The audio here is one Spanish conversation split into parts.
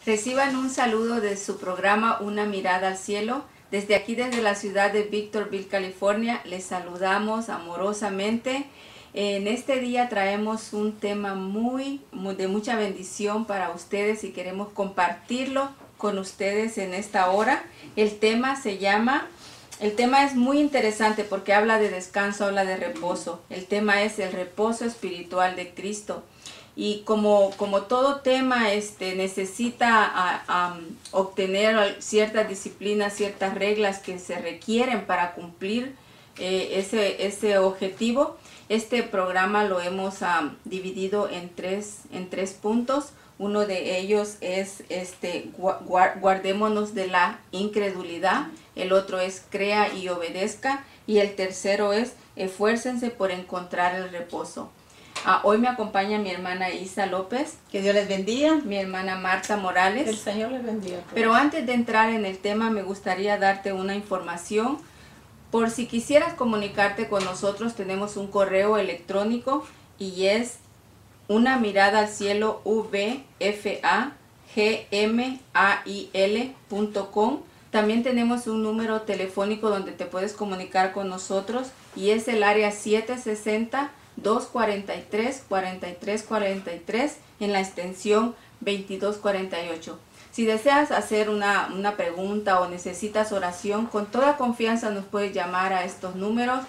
Reciban un saludo de su programa Una Mirada al Cielo. Desde aquí, desde la ciudad de Victorville, California, les saludamos amorosamente. En este día traemos un tema de mucha bendición para ustedes y queremos compartirlo con ustedes en esta hora. El tema es muy interesante porque habla de descanso, habla de reposo. El tema es el reposo espiritual de Cristo. Y como todo tema necesita obtener ciertas disciplinas, ciertas reglas que se requieren para cumplir ese objetivo, este programa lo hemos dividido en tres puntos. Uno de ellos es guardémonos de la incredulidad, el otro es crea y obedezca, y el tercero es esfuércense por encontrar el reposo. Hoy me acompaña mi hermana Isa López. Que Dios les bendiga. Mi hermana Marta Morales. El Señor les bendiga. Pero antes de entrar en el tema, me gustaría darte una información. Por si quisieras comunicarte con nosotros, tenemos un correo electrónico y es unamiradalcielo@gmail.com. También tenemos un número telefónico donde te puedes comunicar con nosotros y es el área 760-243-4343 en la extensión 2248. Si deseas hacer una pregunta o necesitas oración, con toda confianza nos puedes llamar a estos números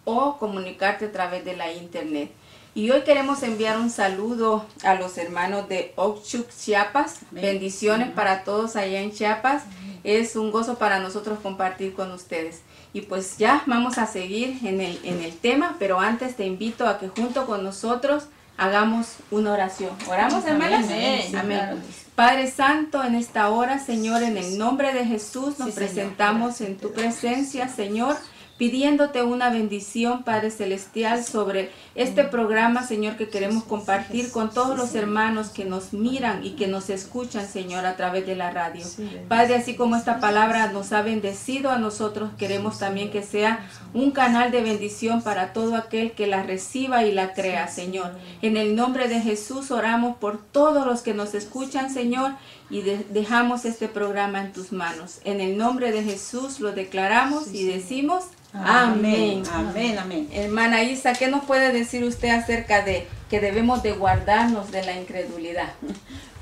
o comunicarte a través de la internet. Y hoy queremos enviar un saludo a los hermanos de Oxchuc, Chiapas. Bendiciones para todos allá en Chiapas. Es un gozo para nosotros compartir con ustedes. Y pues ya vamos a seguir en el tema, pero antes te invito a que junto con nosotros hagamos una oración. ¿Oramos, hermanas? Amén. Amén. Padre Santo, en esta hora, Señor, en el nombre de Jesús, nos presentamos en tu presencia, Señor, pidiéndote una bendición, Padre Celestial, sobre este programa, Señor, que queremos compartir con todos los hermanos que nos miran y que nos escuchan, Señor, a través de la radio. Padre, así como esta palabra nos ha bendecido a nosotros, queremos también que sea un canal de bendición para todo aquel que la reciba y la crea, Señor. En el nombre de Jesús oramos por todos los que nos escuchan, Señor, y dejamos este programa en tus manos. En el nombre de Jesús lo declaramos y decimos amén. Amén, amén. Hermana Isa, ¿qué nos puede decir usted acerca de que debemos de guardarnos de la incredulidad?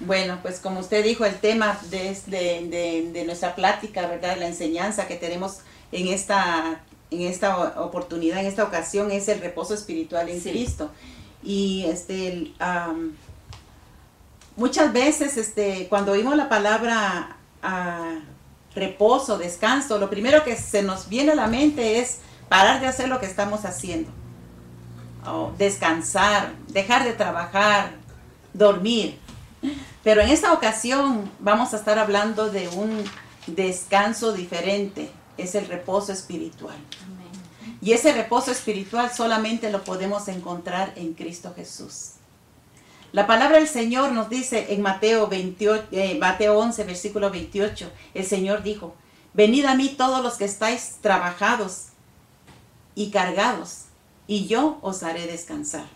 Bueno, pues como usted dijo, el tema de nuestra plática, ¿verdad? La enseñanza que tenemos en esta oportunidad, en esta ocasión, es el reposo espiritual en Cristo. Y muchas veces cuando oímos la palabra reposo, descanso, lo primero que se nos viene a la mente es parar de hacer lo que estamos haciendo, descansar, dejar de trabajar, dormir. Pero en esta ocasión vamos a estar hablando de un descanso diferente, es el reposo espiritual. Amén. Y ese reposo espiritual solamente lo podemos encontrar en Cristo Jesús. La palabra del Señor nos dice en Mateo 11, versículo 28, el Señor dijo: venid a mí todos los que estáis trabajados y cargados, y yo os haré descansar.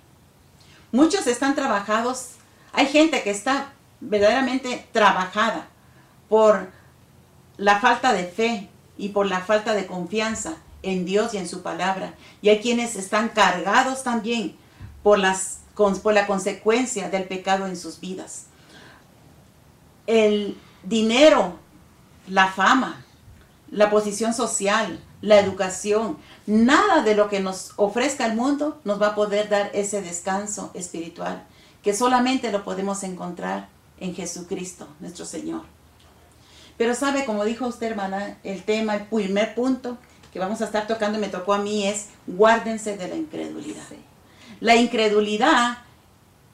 Muchos están trabajados, hay gente que está verdaderamente trabajada por la falta de fe y por la falta de confianza en Dios y en su palabra. Y hay quienes están cargados también por la consecuencia del pecado en sus vidas. El dinero, la fama, la posición social, la educación, nada de lo que nos ofrezca el mundo nos va a poder dar ese descanso espiritual, que solamente lo podemos encontrar en Jesucristo, nuestro Señor. Pero sabe, como dijo usted, hermana, el tema, el primer punto que vamos a estar tocando, me tocó a mí, es guárdense de la incredulidad. Sí. La incredulidad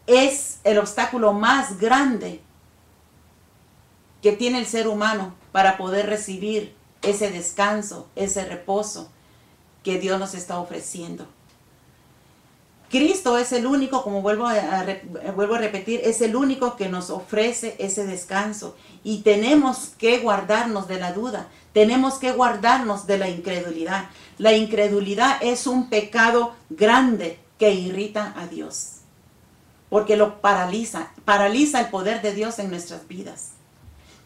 es el obstáculo más grande que tiene el ser humano para poder recibir ese descanso, ese reposo que Dios nos está ofreciendo. Cristo es el único, como vuelvo a repetir, es el único que nos ofrece ese descanso. Y tenemos que guardarnos de la duda, tenemos que guardarnos de la incredulidad. La incredulidad es un pecado grande que irrita a Dios, porque lo paraliza el poder de Dios en nuestras vidas.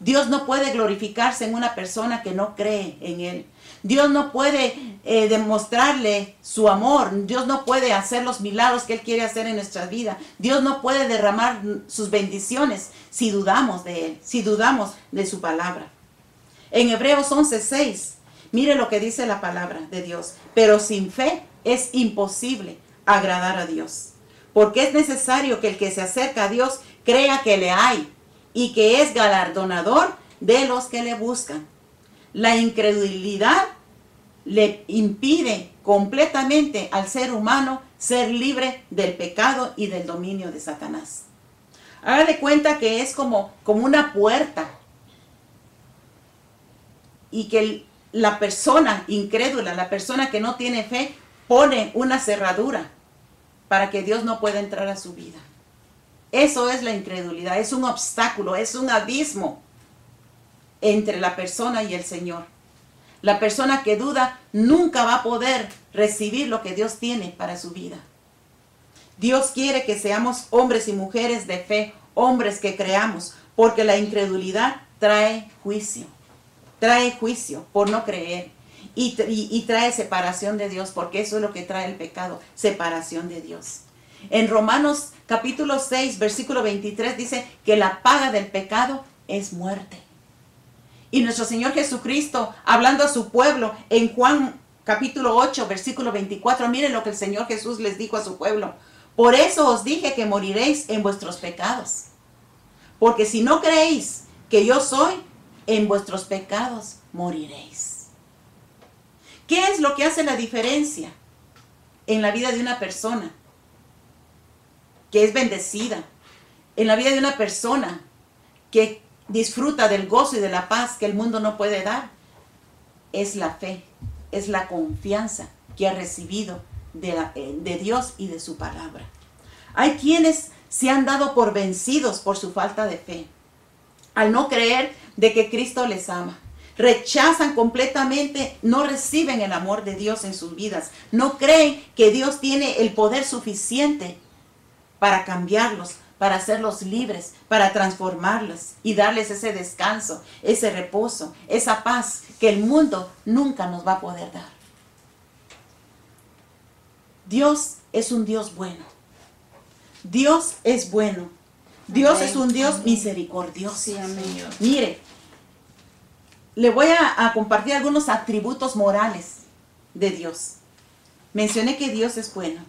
Dios no puede glorificarse en una persona que no cree en Él. Dios no puede demostrarle su amor. Dios no puede hacer los milagros que Él quiere hacer en nuestras vidas. Dios no puede derramar sus bendiciones si dudamos de Él, si dudamos de su palabra. En Hebreos 11:6, mire lo que dice la palabra de Dios. Pero sin fe es imposible agradar a Dios. Porque es necesario que el que se acerca a Dios crea que le hay y que es galardonador de los que le buscan. La incredulidad le impide completamente al ser humano ser libre del pecado y del dominio de Satanás. Haga de cuenta que es como una puerta y que la persona incrédula, la persona que no tiene fe, pone una cerradura para que Dios no pueda entrar a su vida. Eso es la incredulidad, es un obstáculo, es un abismo entre la persona y el Señor. La persona que duda nunca va a poder recibir lo que Dios tiene para su vida. Dios quiere que seamos hombres y mujeres de fe, hombres que creamos, porque la incredulidad trae juicio por no creer y trae separación de Dios, porque eso es lo que trae el pecado, separación de Dios. En Romanos capítulo 6, versículo 23 dice que la paga del pecado es muerte. Y nuestro Señor Jesucristo, hablando a su pueblo, en Juan capítulo 8, versículo 24, miren lo que el Señor Jesús les dijo a su pueblo. Por eso os dije que moriréis en vuestros pecados. Porque si no creéis que yo soy, en vuestros pecados moriréis. ¿Qué es lo que hace la diferencia en la vida de una persona que es bendecida? En la vida de una persona que disfruta del gozo y de la paz que el mundo no puede dar, es la fe, es la confianza que ha recibido de Dios y de su palabra. Hay quienes se han dado por vencidos por su falta de fe, al no creer de que Cristo les ama. Rechazan completamente, no reciben el amor de Dios en sus vidas, no creen que Dios tiene el poder suficiente para cambiarlos, para hacerlos libres, para transformarlos y darles ese descanso, ese reposo, esa paz que el mundo nunca nos va a poder dar. Dios es un Dios bueno. Dios es bueno. Dios es un Dios misericordioso. Sí, amén. Mire, le voy a compartir algunos atributos morales de Dios. Mencioné que Dios es bueno.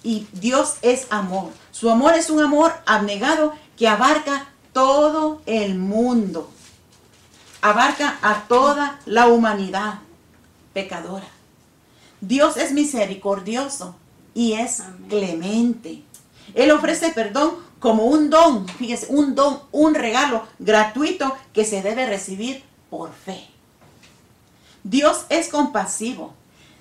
Y Dios es amor. Su amor es un amor abnegado que abarca todo el mundo. Abarca a toda la humanidad pecadora. Dios es misericordioso y es clemente. Él ofrece perdón como un don. Fíjese, un don, un regalo gratuito que se debe recibir por fe. Dios es compasivo.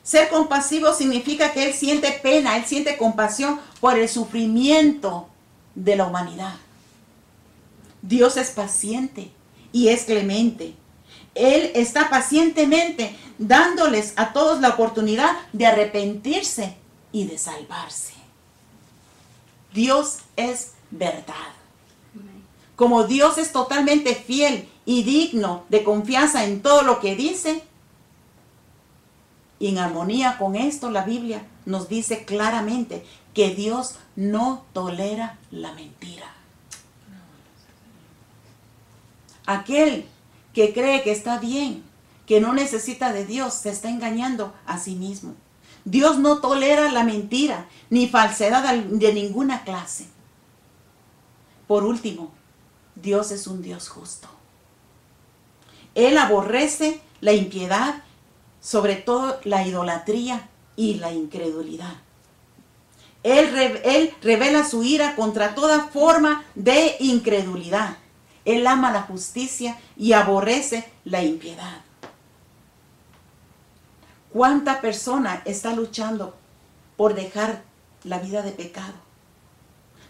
Ser compasivo significa que Él siente pena, Él siente compasión por el sufrimiento de la humanidad. Dios es paciente y es clemente. Él está pacientemente dándoles a todos la oportunidad de arrepentirse y de salvarse. Dios es verdad. Como Dios es totalmente fiel y digno de confianza en todo lo que dice, y en armonía con esto, la Biblia nos dice claramente que Dios no tolera la mentira. Aquel que cree que está bien, que no necesita de Dios, se está engañando a sí mismo. Dios no tolera la mentira ni falsedad de ninguna clase. Por último, Dios es un Dios justo. Él aborrece la impiedad, sobre todo la idolatría y la incredulidad. Él revela su ira contra toda forma de incredulidad. Él ama la justicia y aborrece la impiedad. ¿Cuánta persona está luchando por dejar la vida de pecado?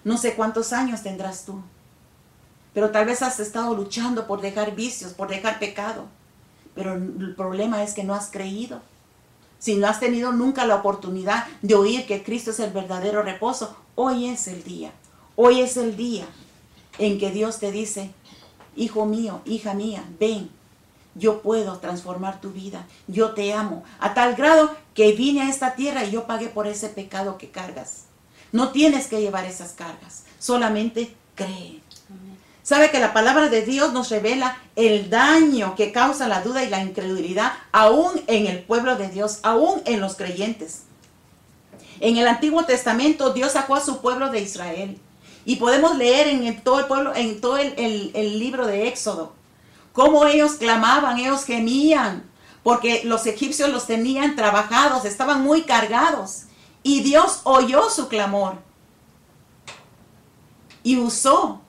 No sé cuántos años tendrás tú, pero tal vez has estado luchando por dejar vicios, por dejar pecado. Pero el problema es que no has creído. Si no has tenido nunca la oportunidad de oír que Cristo es el verdadero reposo, hoy es el día. Hoy es el día en que Dios te dice, hijo mío, hija mía, ven. Yo puedo transformar tu vida. Yo te amo. A tal grado que vine a esta tierra y yo pagué por ese pecado que cargas. No tienes que llevar esas cargas. Solamente cree. Amén. Sabe que la palabra de Dios nos revela el daño que causa la duda y la incredulidad aún en el pueblo de Dios, aún en los creyentes. En el Antiguo Testamento Dios sacó a su pueblo de Israel. Y podemos leer en todo el pueblo, en todo el libro de Éxodo, cómo ellos clamaban, ellos gemían, porque los egipcios los tenían trabajados, estaban muy cargados. Y Dios oyó su clamor y usó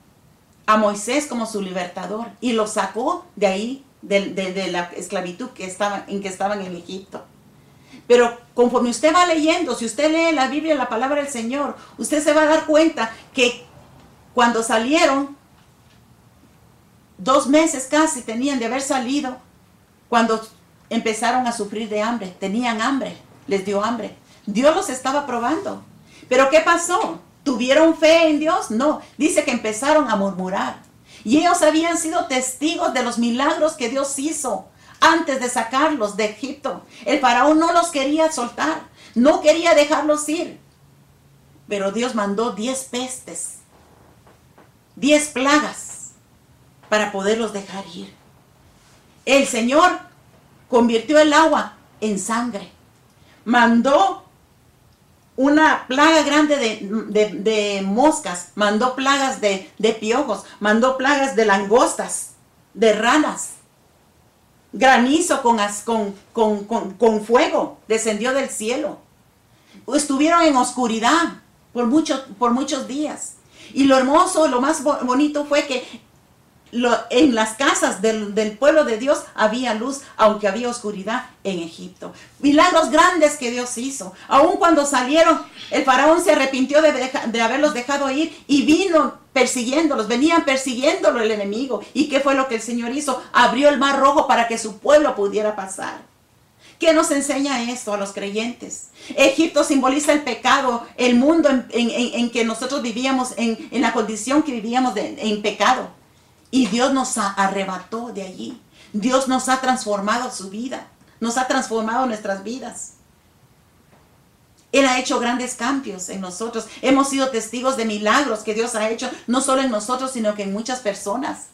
a Moisés como su libertador y los sacó de ahí, de la esclavitud en que estaban en Egipto. Pero conforme usted va leyendo, si usted lee la Biblia, la palabra del Señor, usted se va a dar cuenta que cuando salieron, 2 meses casi tenían de haber salido, cuando empezaron a sufrir de hambre, tenían hambre, les dio hambre. Dios los estaba probando. ¿Pero qué pasó? ¿Tuvieron fe en Dios? No, dice que empezaron a murmurar. Y ellos habían sido testigos de los milagros que Dios hizo antes de sacarlos de Egipto. El faraón no los quería soltar, no quería dejarlos ir. Pero Dios mandó 10 pestes, 10 plagas para poderlos dejar ir. El Señor convirtió el agua en sangre. Mandó una plaga grande de moscas, mandó plagas de piojos, mandó plagas de langostas, de ranas. Granizo con fuego descendió del cielo. Estuvieron en oscuridad por muchos días. Y lo hermoso, lo más bonito fue que en las casas del pueblo de Dios había luz, aunque había oscuridad en Egipto. Milagros grandes que Dios hizo. Aun cuando salieron, el faraón se arrepintió de haberlos dejado ir y vino persiguiéndolos. Venían persiguiéndolo el enemigo. ¿Y qué fue lo que el Señor hizo? Abrió el mar rojo para que su pueblo pudiera pasar. ¿Qué nos enseña esto a los creyentes? Egipto simboliza el pecado, el mundo en que nosotros vivíamos, en la condición que vivíamos en pecado. Y Dios nos arrebató de allí. Dios nos ha transformado su vida. Nos ha transformado nuestras vidas. Él ha hecho grandes cambios en nosotros. Hemos sido testigos de milagros que Dios ha hecho, no solo en nosotros, sino que en muchas personas.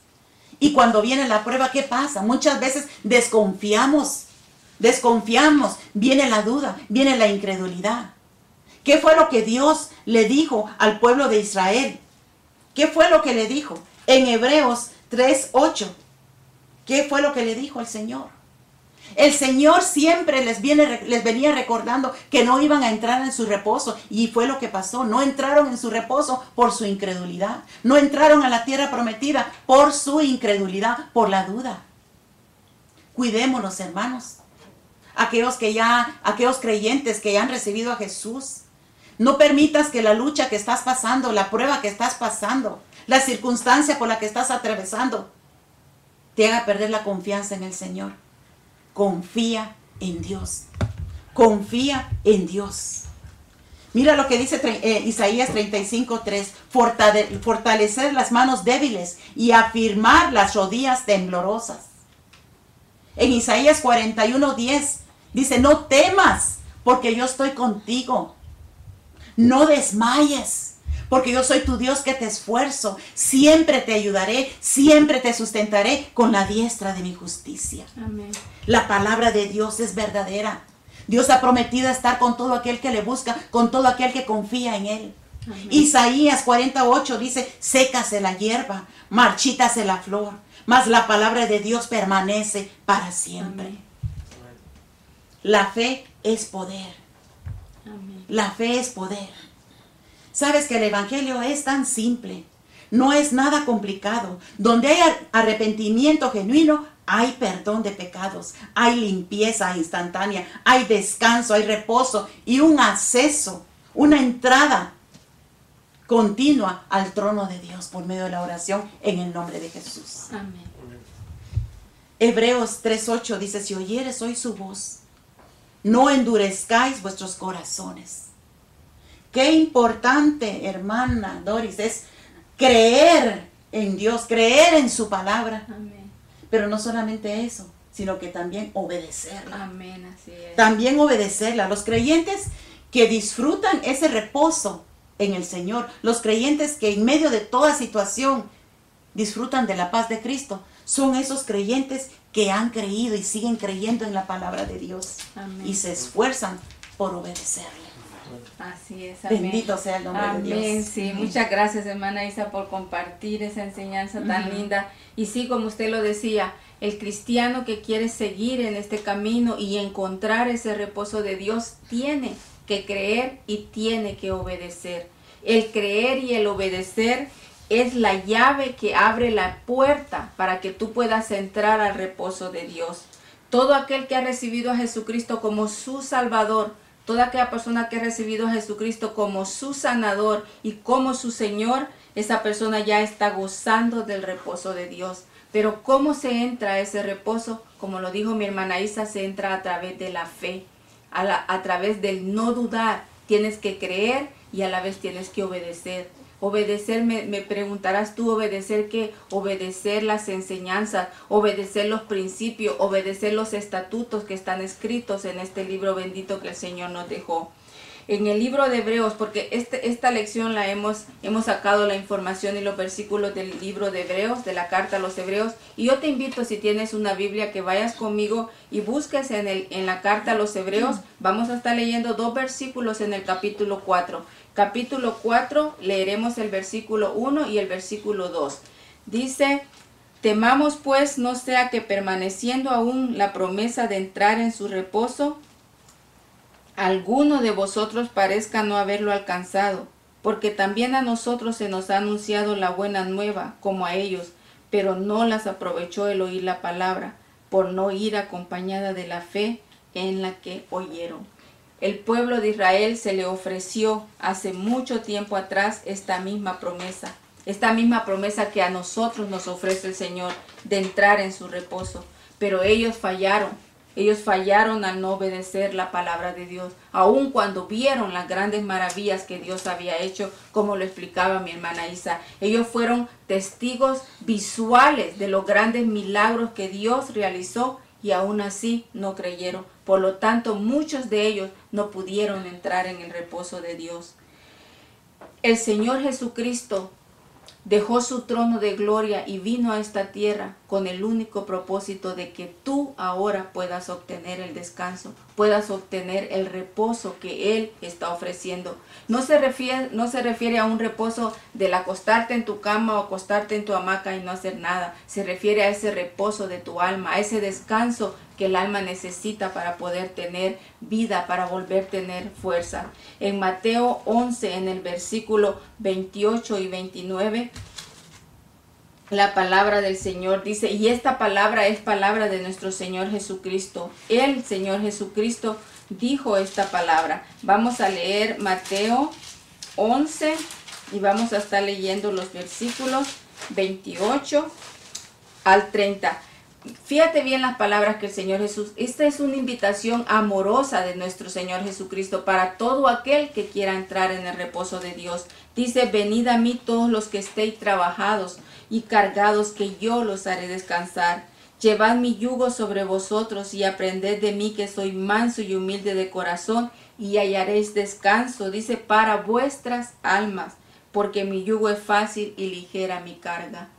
Y cuando viene la prueba, ¿qué pasa? Muchas veces desconfiamos, viene la duda, viene la incredulidad. ¿Qué fue lo que Dios le dijo al pueblo de Israel? ¿Qué fue lo que le dijo? En Hebreos 3:8, ¿qué fue lo que le dijo el Señor? El Señor siempre les venía recordando que no iban a entrar en su reposo. Y fue lo que pasó. No entraron en su reposo por su incredulidad. No entraron a la tierra prometida por su incredulidad, por la duda. Cuidémonos, hermanos. Aquellos creyentes que ya han recibido a Jesús. No permitas que la lucha que estás pasando, la prueba que estás pasando, la circunstancia por la que estás atravesando, te haga perder la confianza en el Señor. Confía en Dios. Confía en Dios. Mira lo que dice Isaías 35:3. Fortalecer las manos débiles y afirmar las rodillas temblorosas. En Isaías 41:10 dice, no temas, porque yo estoy contigo. No desmayes, porque yo soy tu Dios que te esfuerzo. Siempre te ayudaré, siempre te sustentaré con la diestra de mi justicia. Amén. La palabra de Dios es verdadera. Dios ha prometido estar con todo aquel que le busca, con todo aquel que confía en Él. Amén. Isaías 48 dice, sécase la hierba, marchítase la flor, mas la palabra de Dios permanece para siempre. Amén. La fe es poder. Amén. La fe es poder. Sabes que el evangelio es tan simple, no es nada complicado. Donde hay arrepentimiento genuino, hay perdón de pecados, hay limpieza instantánea, hay descanso, hay reposo y un acceso, una entrada continua al trono de Dios por medio de la oración en el nombre de Jesús. Amén. Hebreos 3:8 dice, si oyeres hoy su voz, no endurezcáis vuestros corazones. Qué importante, hermana Doris, es creer en Dios, creer en su palabra. Amén. Pero no solamente eso, sino que también obedecerla. Amén, así es. También obedecerla. Los creyentes que disfrutan ese reposo en el Señor, los creyentes que en medio de toda situación disfrutan de la paz de Cristo, son esos creyentes que han creído y siguen creyendo en la palabra de Dios. Amén. Y se esfuerzan por obedecerle. Así es, amén. Bendito sea el nombre de Dios. Amén, sí. Muchas gracias, hermana Isa, por compartir esa enseñanza tan linda. Y sí, como usted lo decía, el cristiano que quiere seguir en este camino y encontrar ese reposo de Dios tiene que creer y tiene que obedecer. El creer y el obedecer es la llave que abre la puerta para que tú puedas entrar al reposo de Dios. Todo aquel que ha recibido a Jesucristo como su Salvador, toda aquella persona que ha recibido a Jesucristo como su sanador y como su Señor, esa persona ya está gozando del reposo de Dios. Pero ¿cómo se entra a ese reposo? Como lo dijo mi hermana Isa, se entra a través de la fe, a través del no dudar. Tienes que creer y a la vez tienes que obedecer. Obedecer, me preguntarás tú, ¿obedecer qué? Obedecer las enseñanzas, obedecer los principios, obedecer los estatutos que están escritos en este libro bendito que el Señor nos dejó. En el libro de Hebreos, porque esta lección la hemos sacado la información y los versículos del libro de Hebreos, de la carta a los Hebreos, y yo te invito, si tienes una Biblia, que vayas conmigo y busques en la carta a los Hebreos. Vamos a estar leyendo 2 versículos en el capítulo 4. Capítulo 4, leeremos el versículo 1 y el versículo 2. Dice: temamos pues no sea que permaneciendo aún la promesa de entrar en su reposo, alguno de vosotros parezca no haberlo alcanzado, porque también a nosotros se nos ha anunciado la buena nueva, como a ellos, pero no las aprovechó el oír la palabra, por no ir acompañada de la fe en la que oyeron. El pueblo de Israel se le ofreció hace mucho tiempo atrás esta misma promesa que a nosotros nos ofrece el Señor, de entrar en su reposo. Pero ellos fallaron al no obedecer la palabra de Dios, aun cuando vieron las grandes maravillas que Dios había hecho, como lo explicaba mi hermana Isa. Ellos fueron testigos visuales de los grandes milagros que Dios realizó, y aún así no creyeron. Por lo tanto, muchos de ellos no pudieron entrar en el reposo de Dios. El Señor Jesucristo dejó su trono de gloria y vino a esta tierra con el único propósito de que tú ahora puedas obtener el descanso, puedas obtener el reposo que Él está ofreciendo. No se refiere a un reposo del acostarte en tu cama o acostarte en tu hamaca y no hacer nada. Se refiere a ese reposo de tu alma, a ese descanso que el alma necesita para poder tener vida, para volver a tener fuerza. En Mateo 11, en el versículo 28 y 29, la palabra del Señor dice, y esta palabra es palabra de nuestro Señor Jesucristo. El Señor Jesucristo dijo esta palabra. Vamos a leer Mateo 11 y vamos a estar leyendo los versículos 28 al 30. Fíjate bien las palabras que el Señor Jesús, esta es una invitación amorosa de nuestro Señor Jesucristo para todo aquel que quiera entrar en el reposo de Dios. Dice: venid a mí todos los que estéis trabajados y cargados, que yo los haré descansar. Llevad mi yugo sobre vosotros y aprended de mí, que soy manso y humilde de corazón, y hallaréis descanso, dice, para vuestras almas, porque mi yugo es fácil y ligera mi carga.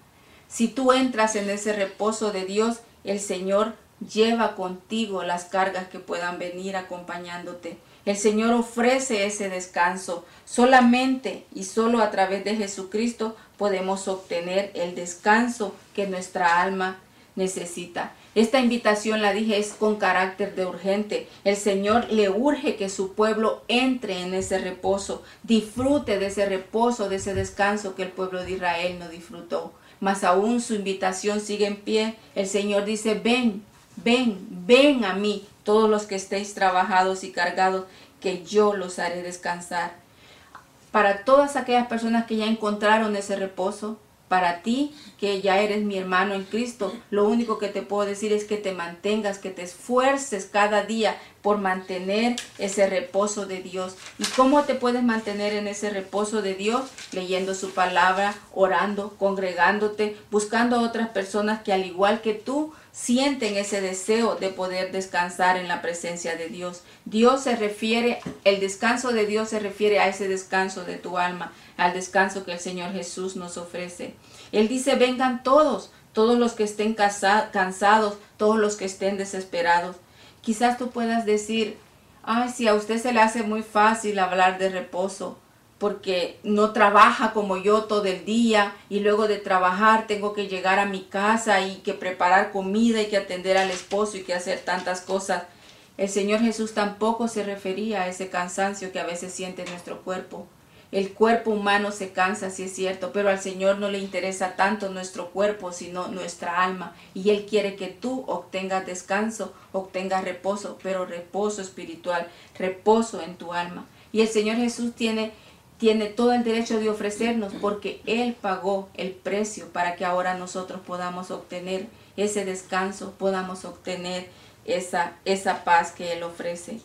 Si tú entras en ese reposo de Dios, el Señor lleva contigo las cargas que puedan venir acompañándote. El Señor ofrece ese descanso. Solamente y solo a través de Jesucristo podemos obtener el descanso que nuestra alma necesita. Esta invitación, la dije, es con carácter de urgente. El Señor le urge que su pueblo entre en ese reposo, disfrute de ese reposo, de ese descanso que el pueblo de Israel no disfrutó. Mas aún su invitación sigue en pie. El Señor dice: ven, ven, ven a mí, todos los que estéis trabajados y cargados, que yo los haré descansar. Para todas aquellas personas que ya encontraron ese reposo, Para ti, que ya eres mi hermano en Cristo, lo único que te puedo decir es que te mantengas, que te esfuerces cada día por mantener ese reposo de Dios. ¿Y cómo te puedes mantener en ese reposo de Dios? Leyendo su palabra, orando, congregándote, buscando a otras personas que al igual que tú sienten ese deseo de poder descansar en la presencia de Dios. El descanso de Dios se refiere a ese descanso de tu alma, al descanso que el Señor Jesús nos ofrece. Él dice, vengan todos los que estén cansados, todos los que estén desesperados. Quizás tú puedas decir, ay, si a usted se le hace muy fácil hablar de reposo, porque no trabaja como yo todo el día y luego de trabajar tengo que llegar a mi casa y que preparar comida y que atender al esposo y que hacer tantas cosas. El Señor Jesús tampoco se refería a ese cansancio que a veces siente nuestro cuerpo. El cuerpo humano se cansa, sí es cierto, pero al Señor no le interesa tanto nuestro cuerpo, sino nuestra alma. Y Él quiere que tú obtengas descanso, obtengas reposo, pero reposo espiritual, reposo en tu alma. Y el Señor Jesús tiene todo el derecho de ofrecernos porque Él pagó el precio para que ahora nosotros podamos obtener ese descanso, podamos obtener esa paz que Él ofrece.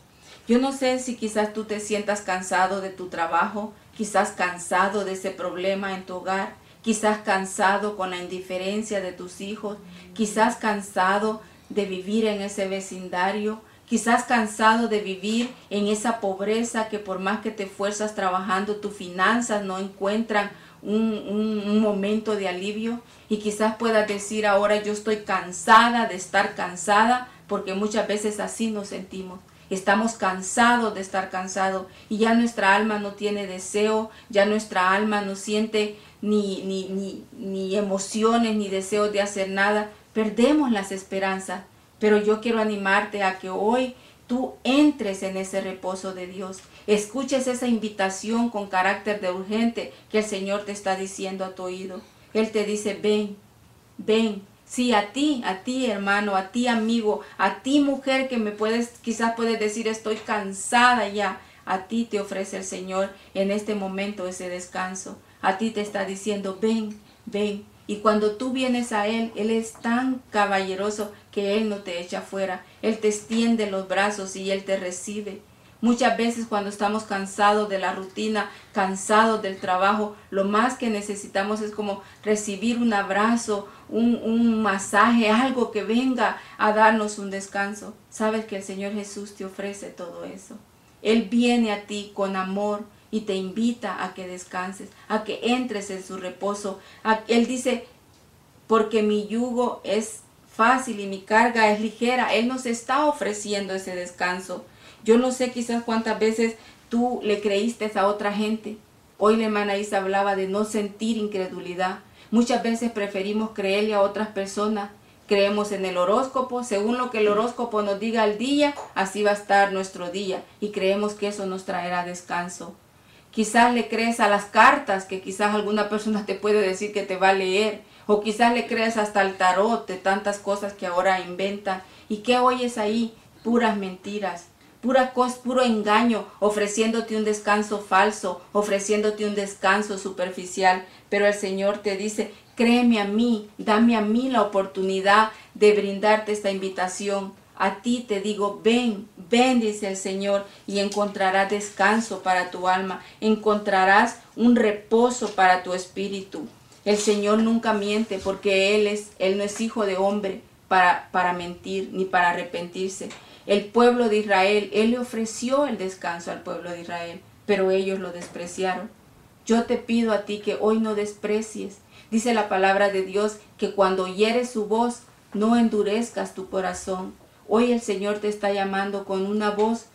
Yo no sé si quizás tú te sientas cansado de tu trabajo, quizás cansado de ese problema en tu hogar, quizás cansado con la indiferencia de tus hijos, quizás cansado de vivir en ese vecindario, quizás cansado de vivir en esa pobreza que por más que te esfuerzas trabajando, tus finanzas no encuentran un momento de alivio. Y quizás puedas decir ahora yo estoy cansada de estar cansada, porque muchas veces así nos sentimos. Estamos cansados de estar cansados y ya nuestra alma no tiene deseo, ya nuestra alma no siente ni emociones ni deseos de hacer nada. Perdemos las esperanzas, pero yo quiero animarte a que hoy tú entres en ese reposo de Dios. Escuches esa invitación con carácter de urgente que el Señor te está diciendo a tu oído. Él te dice, ven, ven. Sí, a ti hermano, a ti amigo, a ti mujer que quizás puedes decir estoy cansada ya. A ti te ofrece el Señor en este momento ese descanso. A ti te está diciendo ven, ven. Y cuando tú vienes a Él, Él es tan caballeroso que Él no te echa fuera. Él te extiende los brazos y Él te recibe. Muchas veces cuando estamos cansados de la rutina, cansados del trabajo, lo más que necesitamos es como recibir un abrazo, un masaje, algo que venga a darnos un descanso. Sabes que el Señor Jesús te ofrece todo eso. Él viene a ti con amor y te invita a que descanses, a que entres en su reposo. Él dice, porque mi yugo es fácil y mi carga es ligera. Él nos está ofreciendo ese descanso. Yo no sé quizás cuántas veces tú le creíste a otra gente. Hoy la hermana Isa hablaba de no sentir incredulidad. Muchas veces preferimos creerle a otras personas. Creemos en el horóscopo, según lo que el horóscopo nos diga al día, así va a estar nuestro día. Y creemos que eso nos traerá descanso. Quizás le crees a las cartas que quizás alguna persona te puede decir que te va a leer. O quizás le crees hasta al tarot de tantas cosas que ahora inventan. ¿Y qué oyes ahí? Puras mentiras. Puro engaño, ofreciéndote un descanso falso, ofreciéndote un descanso superficial. Pero el Señor te dice, créeme a mí, dame a mí la oportunidad de brindarte esta invitación. A ti te digo, ven, ven, dice el Señor, y encontrarás descanso para tu alma, encontrarás un reposo para tu espíritu. El Señor nunca miente porque Él no es hijo de hombre para mentir ni para arrepentirse. El pueblo de Israel, Él le ofreció el descanso al pueblo de Israel, pero ellos lo despreciaron. Yo te pido a ti que hoy no desprecies. Dice la palabra de Dios que cuando oyes su voz, no endurezcas tu corazón. Hoy el Señor te está llamando con una voz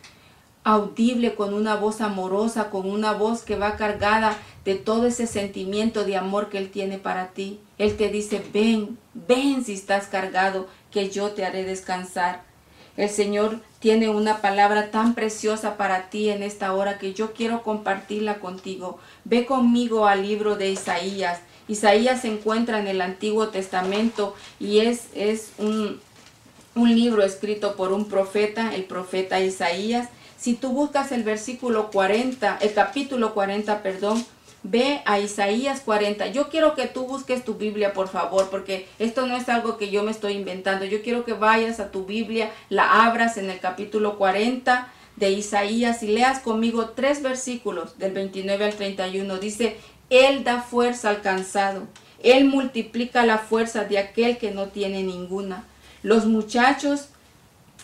audible, con una voz amorosa, con una voz que va cargada de todo ese sentimiento de amor que Él tiene para ti. Él te dice, ven, ven si estás cargado, que yo te haré descansar. El Señor tiene una palabra tan preciosa para ti en esta hora que yo quiero compartirla contigo. Ve conmigo al libro de Isaías. Isaías se encuentra en el Antiguo Testamento y es un libro escrito por un profeta, el profeta Isaías. Si tú buscas el capítulo 40, Ve a Isaías 40. Yo quiero que tú busques tu Biblia, por favor, porque esto no es algo que yo me estoy inventando. Yo quiero que vayas a tu Biblia, la abras en el capítulo 40 de Isaías y leas conmigo 3 versículos del 29 al 31. Dice, Él da fuerza al cansado. Él multiplica la fuerza de aquel que no tiene ninguna. Los muchachos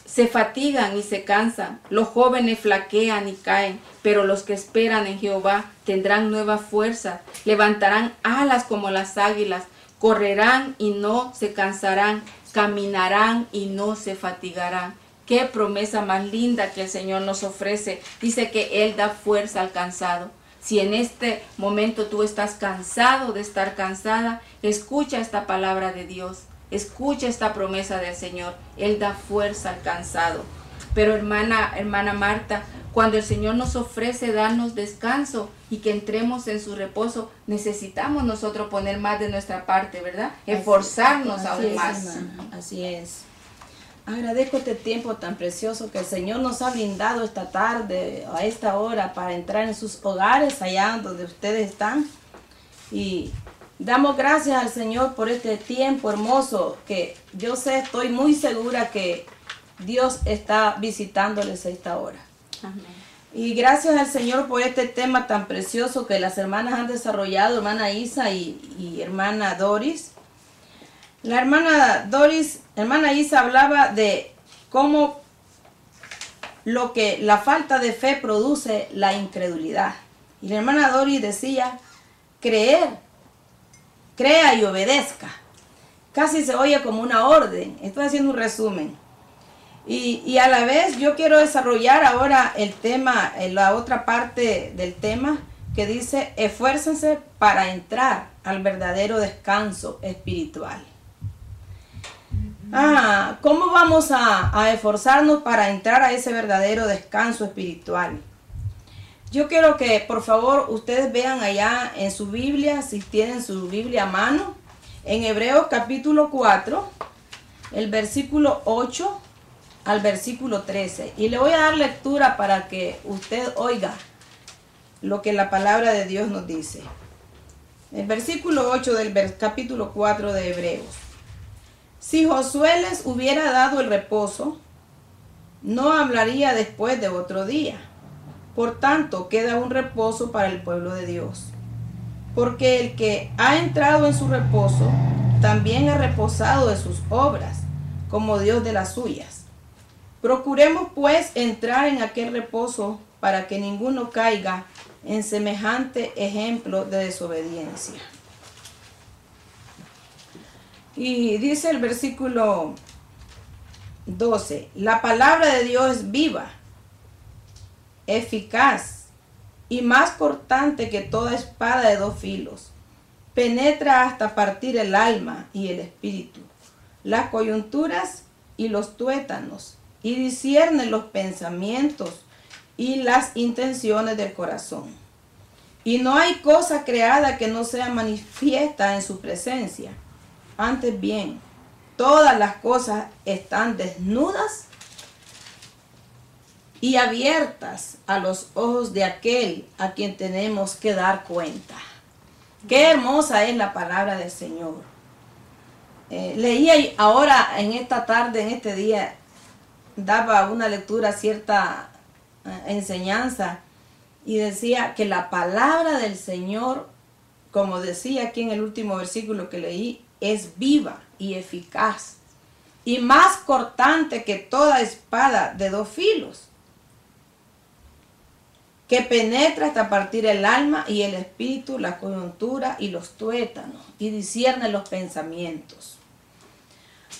se fatigan y se cansan, los jóvenes flaquean y caen, pero los que esperan en Jehová tendrán nueva fuerza, levantarán alas como las águilas, correrán y no se cansarán, caminarán y no se fatigarán. Qué promesa más linda que el Señor nos ofrece. Dice que Él da fuerza al cansado. Si en este momento tú estás cansado de estar cansada, escucha esta palabra de Dios. Escucha esta promesa del Señor. Él da fuerza al cansado. Pero hermana Marta, cuando el Señor nos ofrece darnos descanso y que entremos en su reposo, necesitamos nosotros poner más de nuestra parte, ¿verdad? Esforzarnos aún más. Hermana, así es. Agradezco este tiempo tan precioso que el Señor nos ha brindado esta tarde, a esta hora, para entrar en sus hogares, allá donde ustedes están. Y damos gracias al Señor por este tiempo hermoso que yo sé, estoy muy segura que Dios está visitándoles a esta hora. Amén. Y gracias al Señor por este tema tan precioso que las hermanas han desarrollado, hermana Isa y hermana Doris. La hermana Isa hablaba de cómo la falta de fe produce la incredulidad. Y la hermana Doris decía, crea y obedezca. Casi se oye como una orden. Estoy haciendo un resumen. Y a la vez yo quiero desarrollar ahora el tema, la otra parte del tema que dice, esfuércense para entrar al verdadero descanso espiritual. ¿Cómo vamos a esforzarnos para entrar a ese verdadero descanso espiritual? Yo quiero que por favor ustedes vean allá en su Biblia, si tienen su Biblia a mano, en Hebreos capítulo 4, el versículo 8 al versículo 13. Y le voy a dar lectura para que usted oiga lo que la palabra de Dios nos dice. El versículo 8 del capítulo 4 de Hebreos. Si Josué les hubiera dado el reposo, no hablaría después de otro día. Por tanto, queda un reposo para el pueblo de Dios. Porque el que ha entrado en su reposo, también ha reposado de sus obras, como Dios de las suyas. Procuremos pues entrar en aquel reposo para que ninguno caiga en semejante ejemplo de desobediencia. Y dice el versículo 12, la palabra de Dios es viva, eficaz y más cortante que toda espada de 2 filos. Penetra hasta partir el alma y el espíritu, las coyunturas y los tuétanos, y discierne los pensamientos y las intenciones del corazón. Y no hay cosa creada que no sea manifiesta en su presencia. Antes bien, todas las cosas están desnudas y abiertas a los ojos de aquel a quien tenemos que dar cuenta. Qué hermosa es la palabra del Señor. Leía ahora en esta tarde, en este día, daba una lectura, cierta enseñanza, y decía que la palabra del Señor, como decía aquí en el último versículo que leí, es viva y eficaz y más cortante que toda espada de 2 filos, que penetra hasta partir el alma y el espíritu, la coyuntura y los tuétanos, y discierne los pensamientos.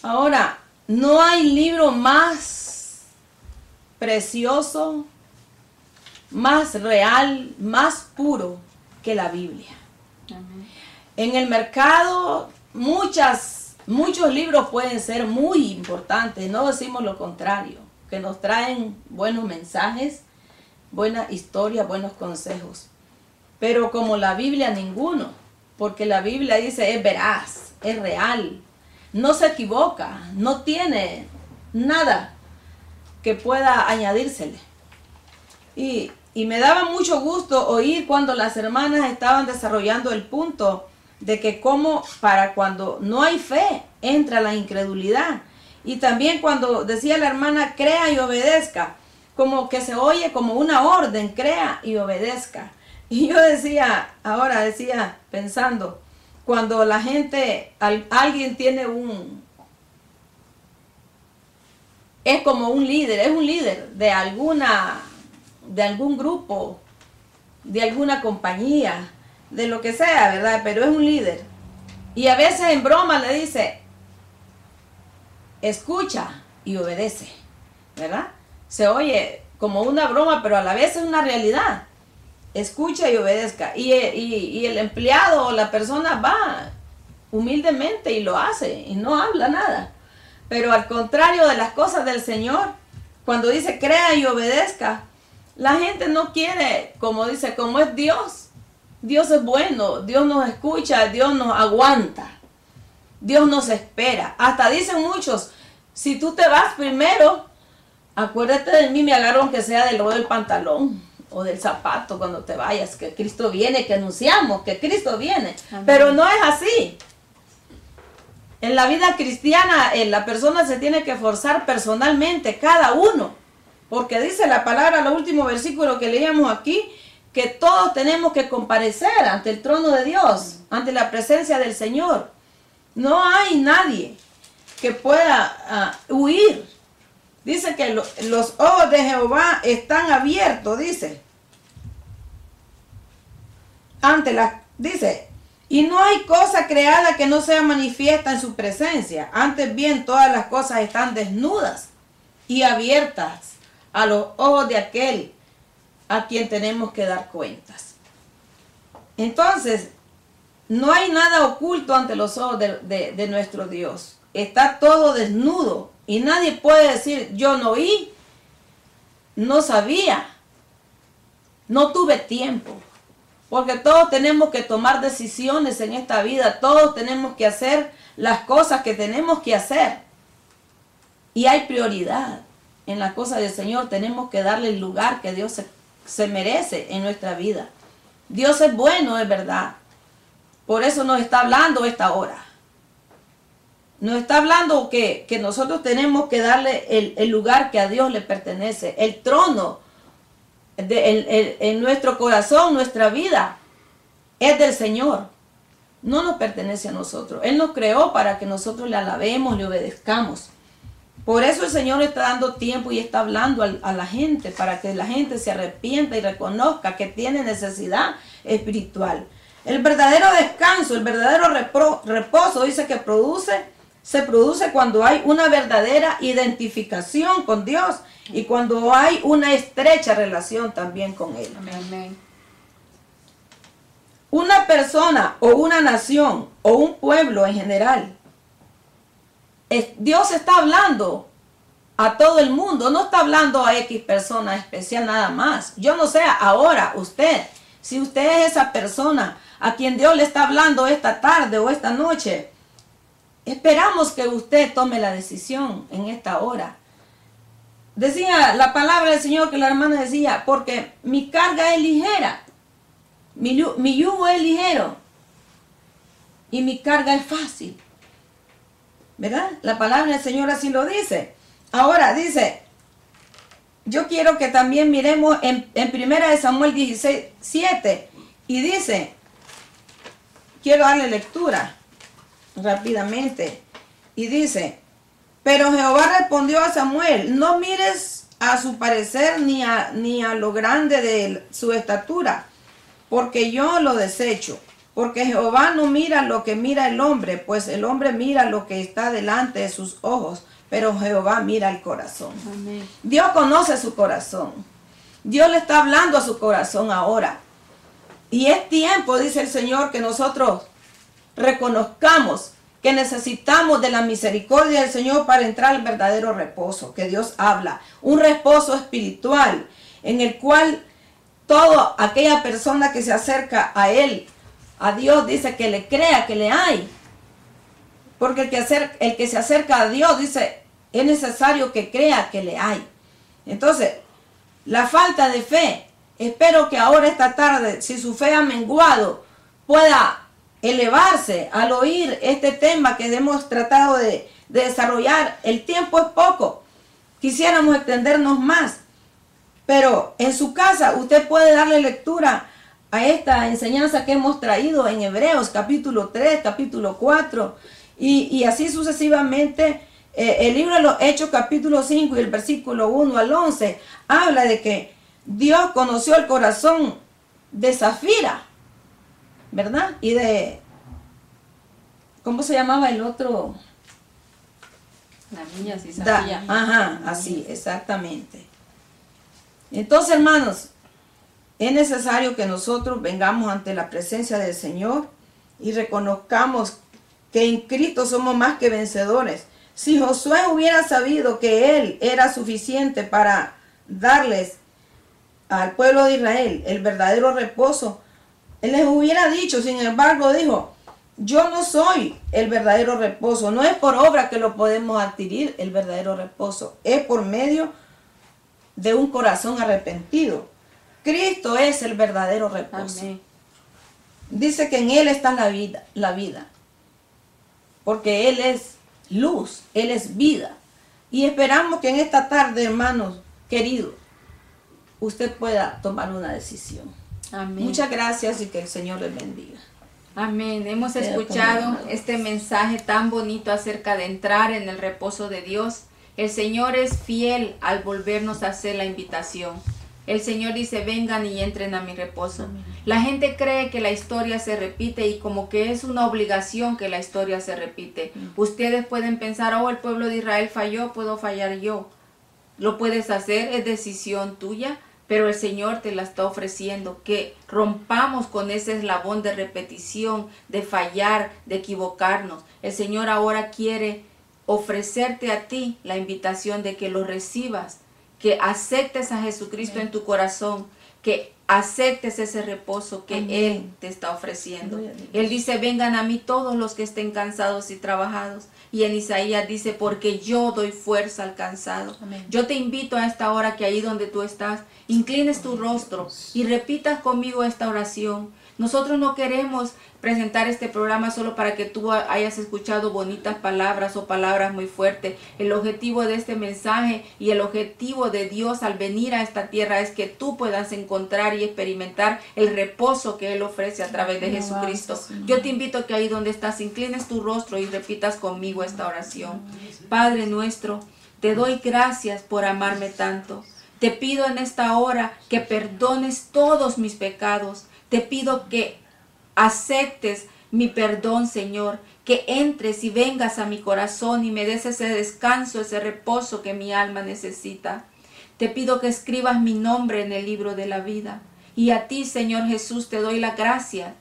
Ahora, no hay libro más precioso, más real, más puro que la Biblia. Amén. En el mercado muchos libros pueden ser muy importantes, no decimos lo contrario, que nos traen buenos mensajes, buena historia, buenos consejos. Pero como la Biblia, ninguno, porque la Biblia dice es veraz, es real, no se equivoca, no tiene nada que pueda añadírsele. Y Y me daba mucho gusto oír cuando las hermanas estaban desarrollando el punto de que como para cuando no hay fe entra la incredulidad. Y también cuando decía la hermana crea y obedezca, como que se oye como una orden, crea y obedezca. Y yo decía, ahora decía, pensando, cuando la gente, alguien tiene es como un líder, es un líder de algún grupo, de alguna compañía, de lo que sea, ¿verdad? Pero es un líder. Y a veces en broma le dice, escucha y obedece, ¿verdad? Se oye como una broma, pero a la vez es una realidad. Escucha y obedezca. Y el empleado o la persona va humildemente y lo hace y no habla nada. Pero al contrario de las cosas del Señor, cuando dice crea y obedezca, la gente no quiere, como dice, como es Dios. Dios es bueno, Dios nos escucha, Dios nos aguanta, Dios nos espera. Hasta dicen muchos, si tú te vas primero, acuérdate de mí, me agarro aunque sea del lodo del pantalón o del zapato cuando te vayas, que Cristo viene, que anunciamos que Cristo viene. Amén. Pero no es así. En la vida cristiana, la persona se tiene que esforzar personalmente, cada uno. Porque dice la palabra, el último versículo que leíamos aquí, que todos tenemos que comparecer ante el trono de Dios, ante la presencia del Señor. No hay nadie que pueda huir. Dice que los ojos de Jehová están abiertos, dice. Dice, y no hay cosa creada que no sea manifiesta en su presencia. Antes bien, todas las cosas están desnudas y abiertas a los ojos de aquel a quien tenemos que dar cuentas. Entonces, no hay nada oculto ante los ojos de nuestro Dios. Está todo desnudo y nadie puede decir, yo no oí, no sabía, no tuve tiempo. Porque todos tenemos que tomar decisiones en esta vida, todos tenemos que hacer las cosas que tenemos que hacer. Y hay prioridad en las cosas del Señor, tenemos que darle el lugar que Dios se merece en nuestra vida. Dios es bueno, es verdad. Por eso nos está hablando esta hora. Nos está hablando que nosotros tenemos que darle el lugar que a Dios le pertenece, el trono. En nuestro corazón, nuestra vida es del Señor, no nos pertenece a nosotros. Él nos creó para que nosotros le alabemos, le obedezcamos. Por eso el Señor está dando tiempo y está hablando a la gente, para que la gente se arrepienta y reconozca que tiene necesidad espiritual. El verdadero descanso, el verdadero reposo, dice que se produce cuando hay una verdadera identificación con Dios y cuando hay una estrecha relación también con Él. Amén. Una persona o una nación o un pueblo en general, Dios está hablando a todo el mundo, no está hablando a X persona especial nada más. Yo no sé ahora usted, si usted es esa persona a quien Dios le está hablando esta tarde o esta noche, esperamos que usted tome la decisión en esta hora. Decía la palabra del Señor que la hermana decía, porque mi carga es ligera, mi yugo es ligero y mi carga es fácil. ¿Verdad? La palabra del Señor así lo dice. Ahora dice, yo quiero que también miremos en 1 Samuel 16:7 y dice, quiero darle lectura rápidamente y dice, pero Jehová respondió a Samuel, no mires a su parecer ni a lo grande de su estatura, porque yo lo desecho. Porque Jehová no mira lo que mira el hombre, pues el hombre mira lo que está delante de sus ojos, pero Jehová mira el corazón. Amén. Dios conoce su corazón. Dios le está hablando a su corazón ahora. Y es tiempo, dice el Señor, que nosotros reconozcamos que necesitamos de la misericordia del Señor para entrar al verdadero reposo que Dios habla. Un reposo espiritual en el cual toda aquella persona que se acerca a Él, a Dios, dice que le crea que le hay. Porque el que se acerca a Dios, dice, es necesario que crea que le hay. Entonces, la falta de fe espero que ahora esta tarde, si su fe ha menguado, pueda elevarse al oír este tema que hemos tratado de desarrollar. El tiempo es poco, quisiéramos extendernos más, pero en su casa usted puede darle lectura a esta enseñanza que hemos traído en Hebreos capítulo 3, capítulo 4 y así sucesivamente. El libro de los Hechos capítulo 5 y el versículo 1 al 11 habla de que Dios conoció el corazón de Zafira, ¿verdad? Y de, ¿cómo se llamaba el otro? La niña sí sabía. Ajá, así, exactamente. Entonces, hermanos, es necesario que nosotros vengamos ante la presencia del Señor y reconozcamos que en Cristo somos más que vencedores. Si Josué hubiera sabido que él era suficiente para darles al pueblo de Israel el verdadero reposo, él les hubiera dicho. Sin embargo, dijo: yo no soy el verdadero reposo. No es por obra que lo podemos adquirir, el verdadero reposo. Es por medio de un corazón arrepentido. Cristo es el verdadero reposo. Amén. Dice que en Él está la vida. Porque Él es luz, Él es vida. Y esperamos que en esta tarde, hermanos queridos, usted pueda tomar una decisión. Amén. Muchas gracias y que el Señor les bendiga. Amén. Hemos escuchado este mensaje tan bonito acerca de entrar en el reposo de Dios. El Señor es fiel al volvernos a hacer la invitación. El Señor dice: vengan y entren a mi reposo. Amén. La gente cree que la historia se repite y como que es una obligación que la historia se repite. Ustedes pueden pensar: oh, el pueblo de Israel falló, puedo fallar yo. Lo puedes hacer, es decisión tuya, pero el Señor te la está ofreciendo, que rompamos con ese eslabón de repetición, de fallar, de equivocarnos. El Señor ahora quiere ofrecerte a ti la invitación de que lo recibas, que aceptes a Jesucristo Amén. En tu corazón, que aceptes ese reposo que Amén. Él te está ofreciendo. Él dice: vengan a mí todos los que estén cansados y trabajados. Y en Isaías dice: porque yo doy fuerza al cansado. Amén. Yo te invito a esta hora que ahí donde tú estás, inclines tu rostro y repitas conmigo esta oración. Nosotros no queremos presentar este programa solo para que tú hayas escuchado bonitas palabras o palabras muy fuertes. El objetivo de este mensaje y el objetivo de Dios al venir a esta tierra es que tú puedas encontrar y experimentar el reposo que Él ofrece a través de Jesucristo. Yo te invito a que ahí donde estás inclines tu rostro y repitas conmigo esta oración. Padre nuestro, te doy gracias por amarme tanto. Te pido en esta hora que perdones todos mis pecados. Te pido que aceptes mi perdón, Señor, que entres y vengas a mi corazón y me des ese descanso, ese reposo que mi alma necesita. Te pido que escribas mi nombre en el libro de la vida. Y a ti, Señor Jesús, te doy la gracia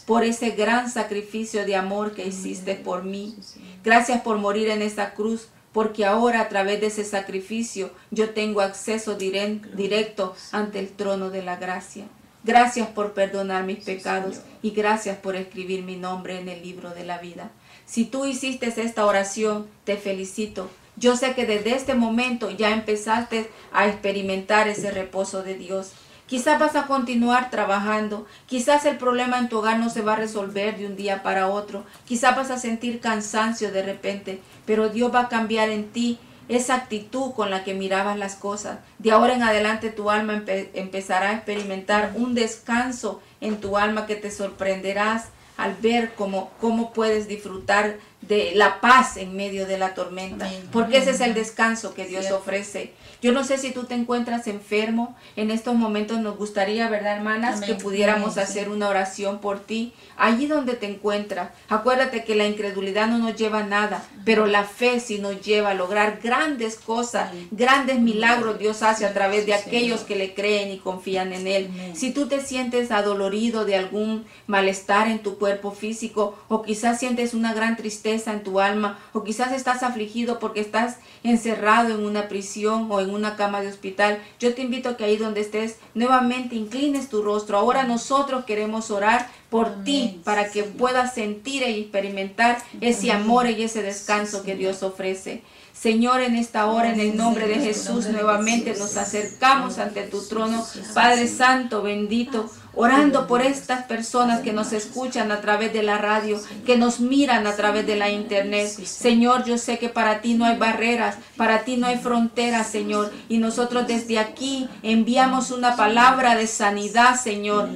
por ese gran sacrificio de amor que hiciste por mí. Gracias por morir en esa cruz, porque ahora a través de ese sacrificio yo tengo acceso directo ante el trono de la gracia. Gracias por perdonar mis pecados y gracias por escribir mi nombre en el libro de la vida. Si tú hiciste esta oración, te felicito. Yo sé que desde este momento ya empezaste a experimentar ese reposo de Dios. Quizás vas a continuar trabajando, quizás el problema en tu hogar no se va a resolver de un día para otro, quizás vas a sentir cansancio de repente, pero Dios va a cambiar en ti esa actitud con la que mirabas las cosas. De ahora en adelante tu alma empezará a experimentar un descanso en tu alma que te sorprenderás al ver cómo puedes disfrutar de la paz en medio de la tormenta. Amén. Porque ese es el descanso que Dios ofrece. Yo no sé si tú te encuentras enfermo. En estos momentos nos gustaría, ¿verdad, hermanas? Amén. Que pudiéramos hacer una oración por ti. Allí donde te encuentras. Acuérdate que la incredulidad no nos lleva a nada, pero la fe sí nos lleva a lograr grandes cosas, grandes milagros Dios hace a través de aquellos que le creen y confían en Él. Amén. Si tú te sientes adolorido de algún malestar en tu cuerpo físico o quizás sientes una gran tristeza tristeza en tu alma, o quizás estás afligido porque estás encerrado en una prisión o en una cama de hospital, yo te invito a que ahí donde estés nuevamente inclines tu rostro. Ahora nosotros queremos orar por ti para que puedas sentir e experimentar ese amor y ese descanso que Dios ofrece. Señor, en esta hora, en el nombre de Jesús, nuevamente nos acercamos ante tu trono, Padre Santo, bendito, orando por estas personas que nos escuchan a través de la radio, que nos miran a través de la internet. Señor, yo sé que para ti no hay barreras, para ti no hay fronteras, Señor, y nosotros desde aquí enviamos una palabra de sanidad, Señor,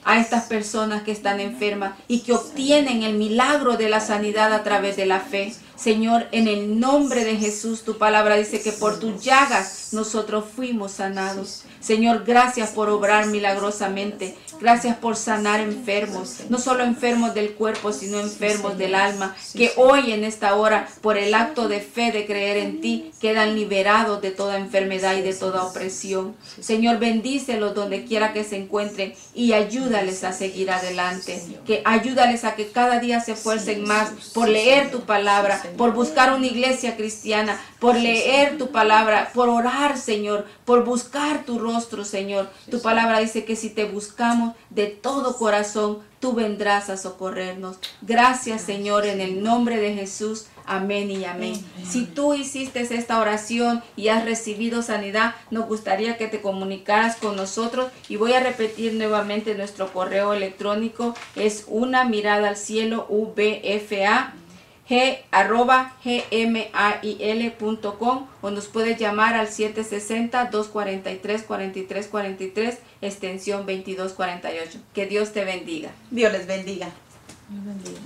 a estas personas que están enfermas y que obtienen el milagro de la sanidad a través de la fe. Señor, en el nombre de Jesús, tu palabra dice que por tus llagas nosotros fuimos sanados. Señor, gracias por obrar milagrosamente. Gracias por sanar enfermos, no solo enfermos del cuerpo, sino enfermos del alma, que hoy en esta hora, por el acto de fe de creer en ti, quedan liberados de toda enfermedad y de toda opresión. Señor, bendícelos donde quiera que se encuentren y ayúdales a seguir adelante. Que ayúdales a que cada día se esfuercen más por leer tu palabra, por buscar una iglesia cristiana, por leer tu palabra, por orar, Señor, por buscar tu rostro, Señor. Tu palabra dice que si te buscamos de todo corazón, tú vendrás a socorrernos. Gracias, Señor, en el nombre de Jesús. Amén y amén. Si tú hiciste esta oración y has recibido sanidad, nos gustaría que te comunicaras con nosotros, y voy a repetir nuevamente nuestro correo electrónico. Es una mirada al cielo, @gmail.com, o nos puedes llamar al 760-243-4343, extensión 2248. Que Dios te bendiga. Dios les bendiga. Dios bendiga.